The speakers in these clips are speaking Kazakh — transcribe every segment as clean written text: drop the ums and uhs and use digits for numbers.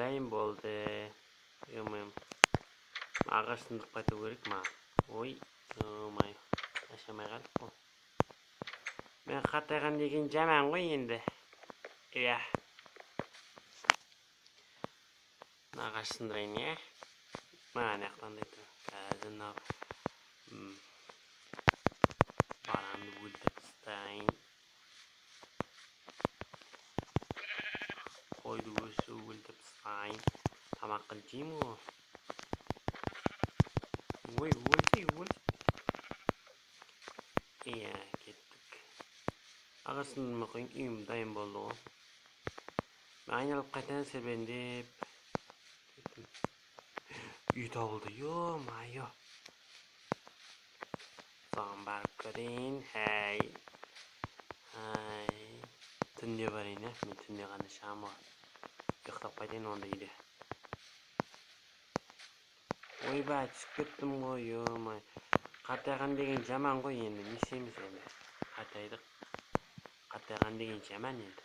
дайын болды. Йомайым. Ағаш сындық қайту керек ма? Ой, йомай. Ашамай қалып қой. Мен қатайған деген жаман ғой енді. Иә. Ағаш сындырайын, иә? Маған яқтан дайты. Қазір баранды өлтіріп тастайын. Қойды өлтіріп тастайын. Тамаққа жеймін ғой. Ой, өлсей. Иә, кеттік. Ағаш сындырмай қойын, үйім дайын болды ғой. Мен айналып қайтадан сербендеп. Үй табылды, йо-майо. Соған барып көрейін. Хәй. Түнде барайын, ә? Мен түнде ғана шығам ғой. Ұйықтап қайтайын онда үйде. Ойбай, түсіп кеттім ғой, йо-май. Қатайған деген жаман ғой енді, не істейміз енді? Қатайдық. Қатайған деген жаман енді.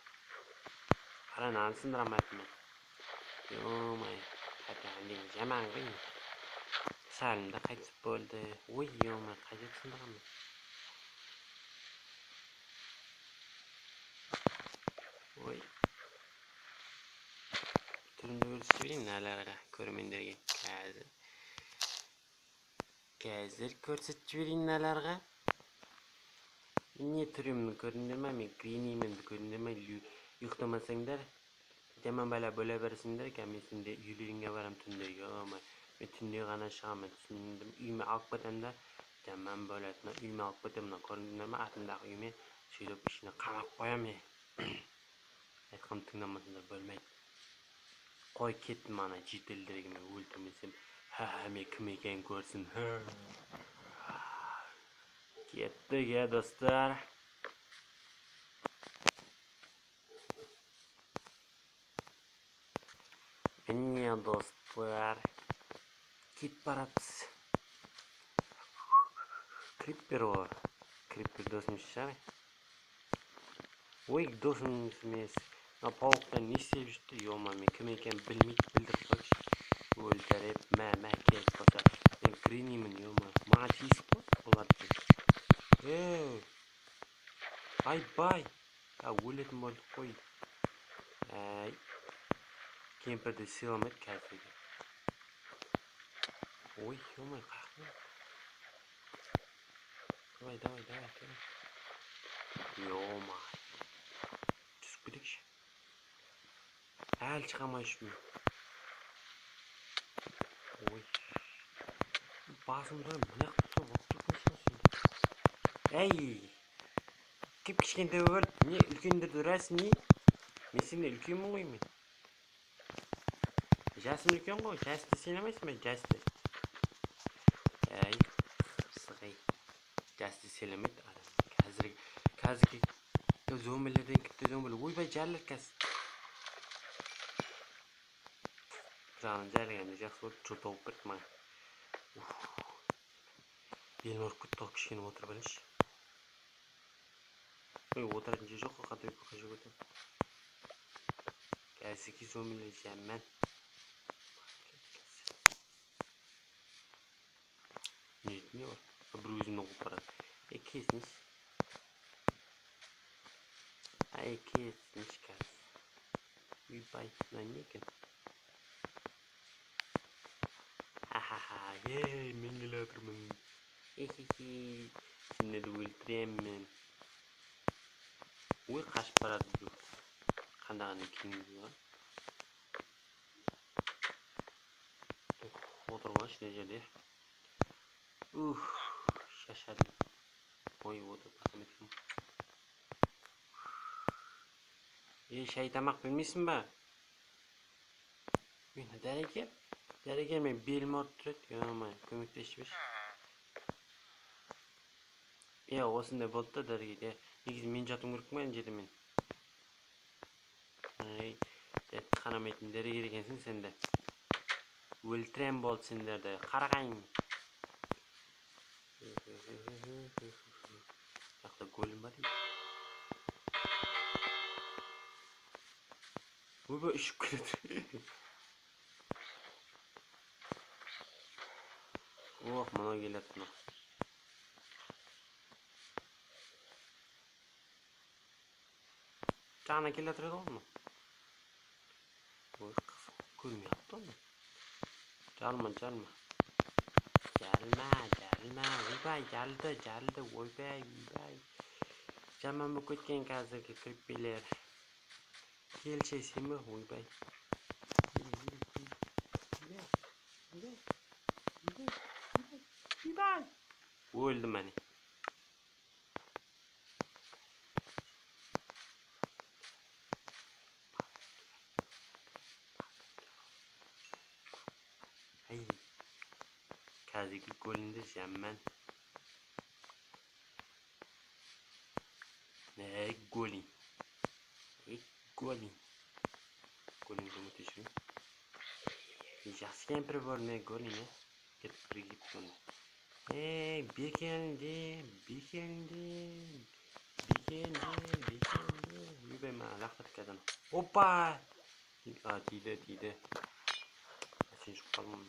Қара нан сындырамайтын мен. Йо-май, қатайған деген жаман ғой енді. Салымда қайтып болды. Ой, йо-май, қайда сындырамын? Ой. Түрімді көрсетіп берейін әлі көрермендерге. Қазір көрсетіп берейін әлі. Не түрімді көрдіңдер ме? Мен гренимін көрдіңдер ме? Ұйықтамасаңдар. Жаман бала бөле берсіңдер. Мен сенде үйлеріңе барам түнде. Йо-май. Мен түнде ғана шығамын. Түсіндім. Үйіме алып кетемін да. Жаман бөлетіні үйіме алып кетемін. Көрдіңдер ме? Атымдағы үйіме сөйлеп ішіне қамап қоям. Айтқанды тыңдамасыңдар бөлмейді. Қой кеттім ана жетелдерге мен өлтірмесем. Мен кім екенін көрсін. Кеттік, достар. Міне, достар. Кет баратыз. Криппер о. Криппер досым шығар. Ой, досым емес. Пауықтан не істеп жүрді? Йома, мен кім екенін білмейді, білдіріп қойшы. Өлтіріп, мә, келіп қоса. Мен гренимін, йома. Маған тиісіп қой, оларды. Ай-бай. Өлетін болдық қой. Кемперді сыйламайды қазірге. Ой, йомай, қақын. Давай. Йомай. Түсіп кетекші. Әлі шығамай үшмін. Ой. Басым тұрайым, мұнақ тұр, Әй! Кеп кішкентай өліп, не үлкендерді ұрасың, не? Мен сені үлкенмін ғой мен. Жасым үлкен ғой, жасты сенемейсің бе, жасты? Әй, сығай. Жасты сенемейді адам. Қазіргі зомбилерден кіпті зомбилер. Ойбай, жарлық кәз. Жағынан жарлығанды жақсы болып, жол тауып берді маған. Белім ұрып кетті, кішкене отырып әлінші. Ой, отыратын жер жоқ қой, қандай көкежек өтем. Қазіргі зомбилер жаман. Не бар? Бір өзімнен қуып барады. Кесініш. Кесініш қазір. Үйбай, мына не екен? Мен келе отырмын. Сендерді өлтіремін. Ой, қашып барады бұл. Қандағаны кеңіз бар. Отырған ішіне жерде. Шашады. Ой, отырып басым еткен. Шай тамақ білмейсің ба? Мені дәрігер? Дәрігер мен белім ауырып тұрады. Йомай, көмектесіп еш. Осындай болды да дәрігер. Негізі мен жатым көріп ме жерде мен. Қанамайтын дәрігер екенсің сенде. Өлтірем болды сендерді. Қарағайын. Жақта гөлім бар дейді. Ойбай, үшіп кетеді. Oh, mana keladi mı? Cana keladi mı? Oy kız ko'rmayapti uni. Jalma. Voybay, jaldi. Voybay. Jaman bu ketgan hozirgi kirpiklar. Kelishasizmi, voybay? Voybay. O'ldi mana. Ay. Hozirgi golni jamman. Goling. Goling muhteşem. Yaxshi kampir bormi golingni? Ketib qoldi. Bekeldim. Voybay mana laqqa tikadini. Hoppa! Tiydi. Sen chiqib qoldim.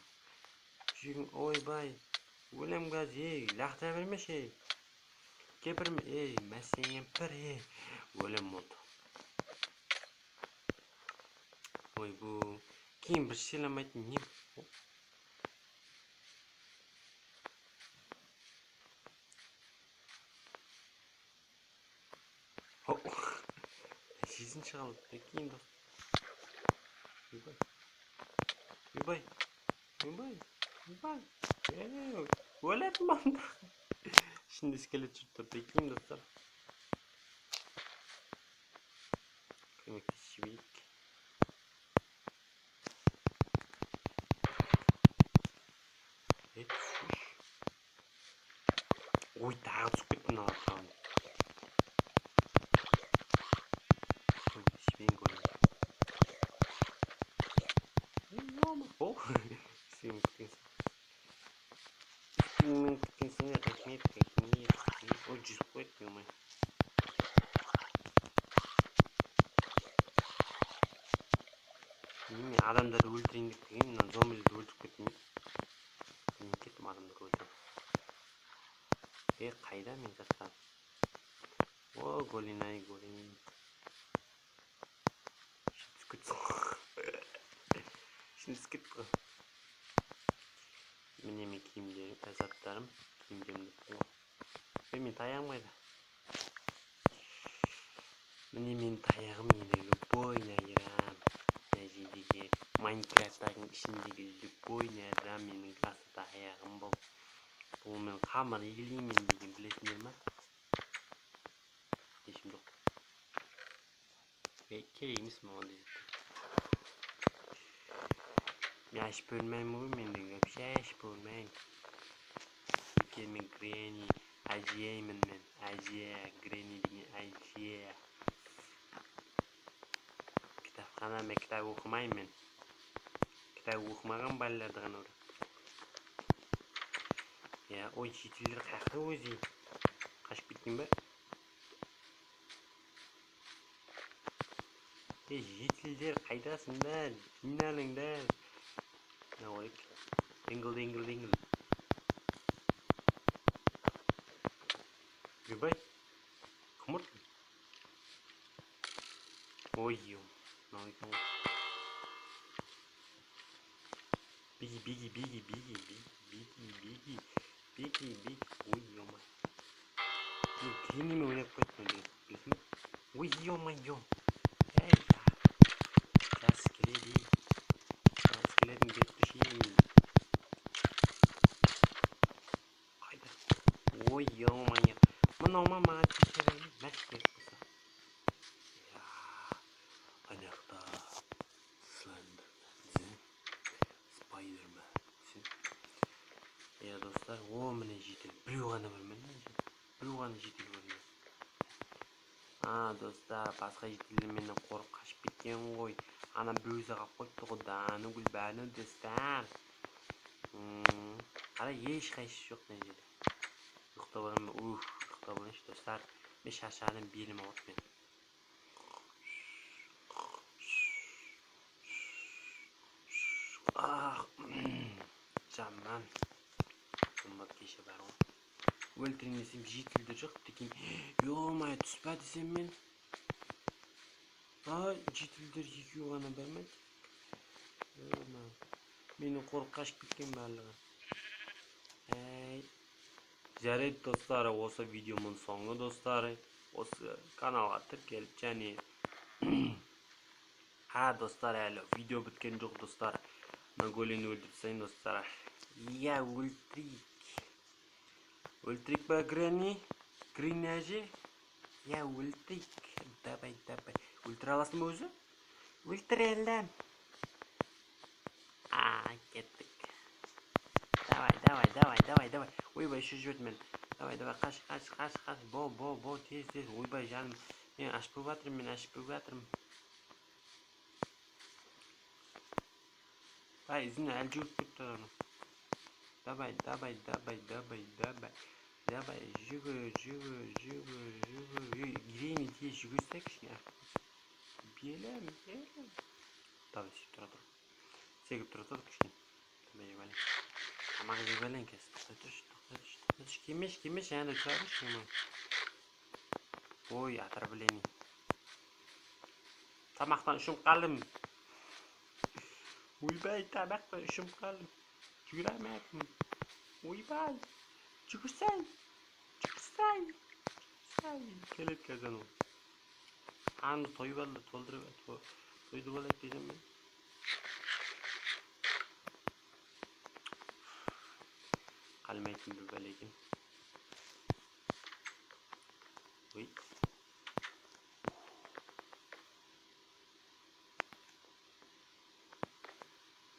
Voybay. O'lim gaz, laqqa bermish. Gapirma, masang pir, o'lim bo'ldi. Voy bu keyin bir shelamaydi ne? Sizin çıkalım. Keyin dost. Voybay. O'lat manda. Şimdi iskelet tuttu. Keyin dostlar. Kömekleşik. Oy daha çok gittin ağzından. Şirin golü. Oh. Şirin kutuyorsun. Şirin kutuyorsun ya tekmeyi. O cüz koymuyor mu? Yine adamları öldüründük diyeyim. Zombileri öldürüp gitmeyin. Gittim adamları öldürüp. Qayda men zaten. Golin. Şimdi skip bu. Benim kiyimlerim, azatlarım. Kiyimlerimde bu. Benim tayağımıydı. Benim tayağım yine boynayıram. Necideki Minecraft'ın içindeki boynayıram. Benim asıl tayağım bu. Bu men kamera ilgiliyim dedim bilesiniz mi? Şimdi kereyimiz mi oldu? Yaş bölmem bu mending yaş bölmem. Kemin granny acıyayım ben. Granny diye acıya. Kitap okumayım ben. Kitap okumagan ballardan orada. Ya o çitilleri kalktı o'zi. Kaçıp gittin be. Çitilleri kaydasınlar. Dinleningler. Ne oldu? Dingle. Voybay. Kumurt. Oy yo. Biggie. Oy yo man. Grini mi oynayıp koytmadın? Oy yo man yo. Hey ya. Kaskelerin geçmişiyim. Hayda. Oy yo man ya. Mama çiçeğim. Meşgul kısa. Ya. Ayakta. Spiderman. Ya dostlar, mene jitil. Birovg'ani bilmayman. Birovg'ani jitil bo'lmayman. Do'stlar, boshqa jitillar mendan qo'rqib qochib ketgan qo'y. Ana bo'za qilib qo'yibdi xudani gulbani do'stlar. Hali hech qaysi yo'q nejida. Yo'qda bo'laman. Yo'qda bo'lish do'stlar. Men shashadim belim og'ritgan. Jamman. болады кеше бар ғой. Өлтірейін десем жетілді жоқ деген. Ё-май, түспә десем мен. Жетілдер екеу ғана бармайды. Ё-май. Мені қорқып қашып кеткен барлығы. Жарайды достары, осы видеомның соңы достары. Осы каналға тіркеліп және достар, әлі видео біткен жоқ достар. Монголияны өлтіріп сайын достар. Я өлтірік ба грени? Грени әже? Я өлтірік. Давай. Өлтір аласың ба өзі? Өлтірелдім. Кеттік. Давай. Ойбай, еще жүрді мен. Давай, қаш. Бол, тез. Ойбай, жаным. Мен ашып жатырмын. Извини, әлі жүріп кетті оны. Давай. Жүгір. Грени тез жүгірсек кішкене. Белем. Давай, сегіп тұра тұр кішкене. Тамақ жеп алайын кәз. Тоқтатыш. Кемеш, әнді тұрарыш. Ой, отравление. Тамақтан үшім қалым. Ойбай, тамақтан үшім қалым. Жүгіремәкім. Ойбай, жүгірсәй. Келет кәзен ол. Анды тойып алды, тойды болайық десем мен. Қалмайтын бір бәле екен. Ой.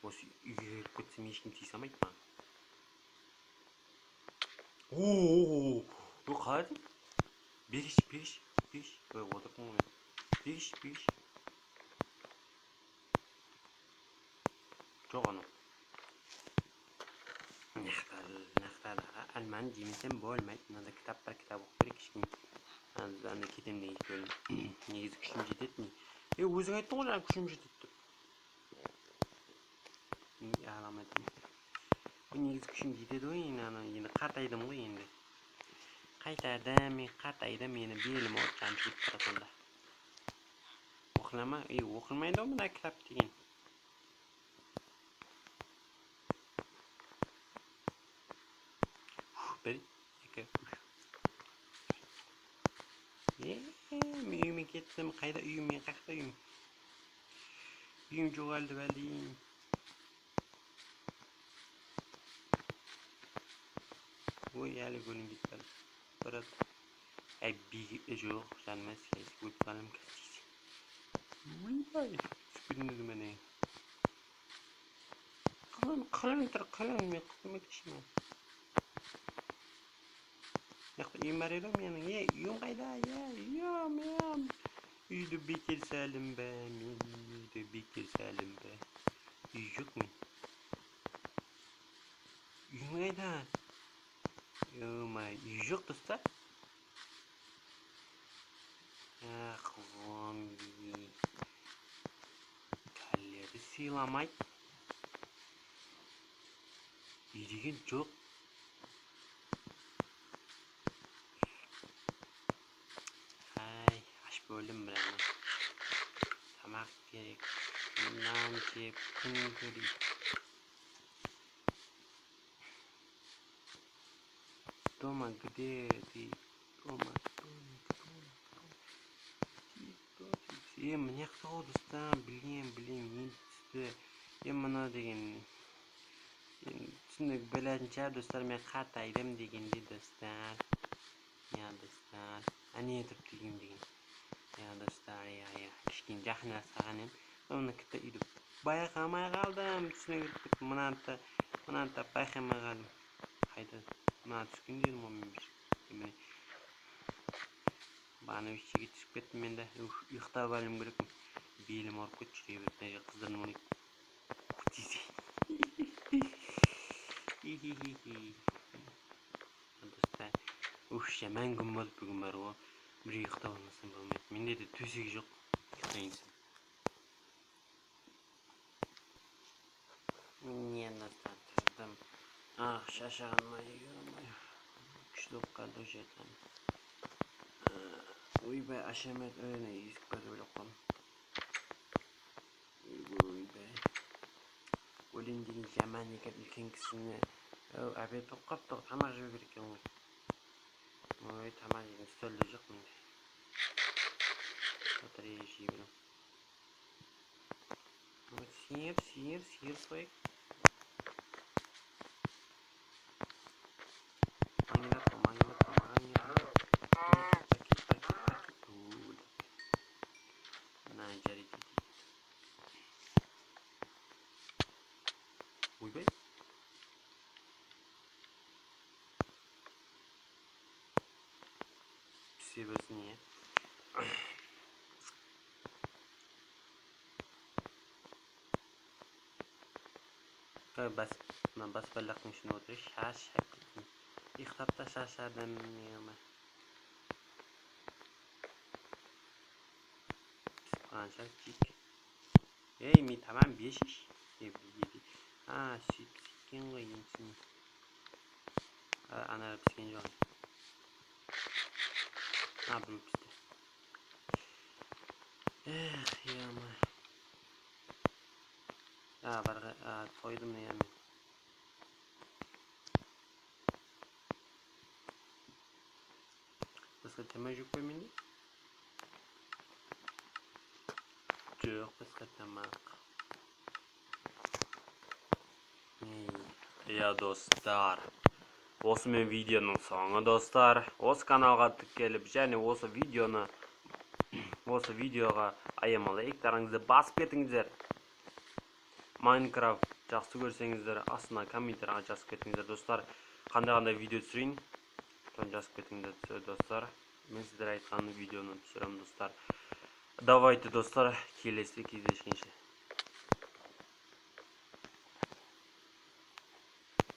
Осы үйге келіп кетсем ешкім тиісе алмайды ма? Қалай деп? Бегіш. Отырдың ғой. Бегіш. Жоқ анау. Нақтады. Әлмән демесем болмайды. Мынада кітап оқып керек кішкене. Анда кетем деген бөлім. Негізі күшім жетеді не? Өзің айттың ғой жаңа күшім жетеді деп. Аламайтын. Негізі күшім жетеді ғой, енді қартайдым ғой енді. Қартайдым, мені белім от жан жүріп тұрасында. Оқылама? Оқылмайды ғой мына кітап деген. Бір, екі, үш. Мен үйіме кеттім. Қайда үйім? Мен қақта үйім? Үйім жоғалды бәлейін. Ой, әлі көлім кетті. Бұрат. Бейгі жоқ, жанмас кәз. Өліп қалым кәстейсі. Ойбай. Сүпіріңізі мәне. Қалам, мен құтым етішіме. Яқты үйім бар еді менің. Үйім қайда? Үйім. Үйді бекер сәлім бә. Үй жоқ мен. Үйім қайда? Үй жоқ достар. Зомби. Кәллері сыйламайды. Үй деген жоқ. Ашып өлім бірәне. Тамақ керек. Нан жеп, күн көрейік. Дома где ты? Міне қау достан, білем, енді түсті. Мұны деген түсінік біләдін шығар достар, мен қартайдым дегенде достар. Әне тұрып деген. Достар, кішкен жақын жасаған ем. Оны кітті үйді байқамай қалдым. Түсіне кіріп мұнанта байқамай қалдым. Қайда? Мұна түскен дедім ол мен бір. Баны үшшеге түсіп кеттім мен де. Ұйықтап алым керекпін. Белім ауырып кетті, жүре берді. Қыздырын оны күтейсі. Достар, жаман күн болды бүгін бар ғой. Бір ұйықтап алмасам болмайды. Менде де төсек жоқ. Ұйықтайынсың. Мен достар тұрдым. Ah, şaşırmayı. Güçlü kaldı jeton. Uy be aşamet öyle yüzük böyle kom. Uy be. Ölündüğün zaman yıkıp ülken kısmını. Abi tokap tok tamam jö gerek yok. Oy tamam yine söyleyecek miyim? Oturayım şey bilim. Sihir soyuk. Uy be. Seviyorsun ya. Bas, ben bas bellakın şunu oturuyor. Şaş. İhtapta şaşardım ya. Psikolojik cik. Hey mi tamam 5 iş. 7. Ha sikin koyayım seni. Ana psikin yok. Ha bunu piste. Ya ama. Ya var koydum ne yani. Başka tema yok koymayın. Yok başka tema. Ya dostlar. Осы мен видеоның соңы достар. Осы каналға келіп және осы видеоға аямалы лайктарыңызды басып кетіңіздер. Майнкрафт жақсы көрсеңіздер, астына комменттерға жазып кетіңіздер достар. Қандай видео түсірейін? Жазып кетіңіздер достар. Мен сіздер айтқан видеоны түсіремін достар. Давайте достар, келесі кездескенше.